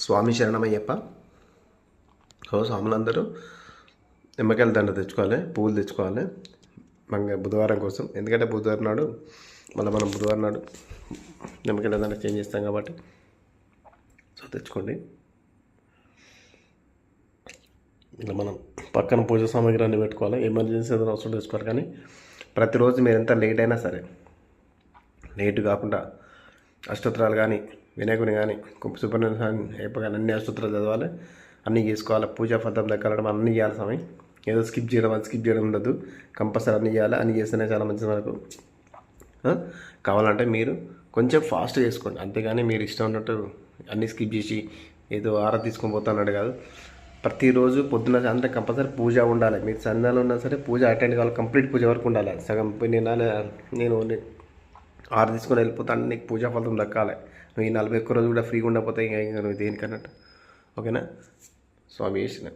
స్వామి శరణమయ్యప్ప. స్వాములందరూ నిమ్మకాయల దండ తెచ్చుకోవాలి, పువ్వులు తెచ్చుకోవాలి బుధవారం కోసం. ఎందుకంటే బుధవారం నాడు మనం బుధవారం నాడు నిమ్మకాయల దండ చేంజ్ చేస్తాం కాబట్టి సో తెచ్చుకోండి. ఇలా మనం పక్కన పూజ సామాగ్రి అన్నీ పెట్టుకోవాలి. ఎమర్జెన్సీ ఏదైనా అవసరం తెచ్చుకోవాలి. కానీ ప్రతిరోజు మీరు ఎంత లేట్ అయినా సరే, లేట్ కాకుండా అష్టోత్తరాలు కానీ, వినాయకుని కానీ, సుబ్రహ్మణ్యం అయ్యప్ప కానీ అన్ని అష్టోత్తరాలు చదవాలి, అన్నీ చేసుకోవాలి. పూజా ఫలితం దక్కాలంటే మనం అన్నీ చేయాలి స్వామి. ఏదో స్కిప్ చేయడం ఉండదు. కంపల్సరీ అన్నీ చేయాలి. అన్నీ చేస్తేనే చాలా మంచిది మనకు. కావాలంటే మీరు కొంచెం ఫాస్ట్ చేసుకోండి, అంతేగాని మీరు ఇష్టం ఉన్నట్టు అన్నీ స్కిప్ చేసి ఏదో ఆరా తీసుకొని పోతానన్నాడు కాదు. ప్రతిరోజు పొద్దున్న సాయంత్రం కంపల్సరీ పూజ ఉండాలి. మీరు సంధ్యాలో ఉన్నా సరే పూజ అటెండ్ కావాలి, కంప్లీట్ పూజ వరకు ఉండాలి. సగం నేను 6 తీసుకొని వెళ్ళిపోతాను, నీకు పూజా ఫలితం దక్కాలి. నువ్వు ఈ 41 రోజు కూడా ఫ్రీగా ఉండకపోతే ఇంకా నువ్వు దేనికన్నట్టు. ఓకేనా? స్వామి చేసిన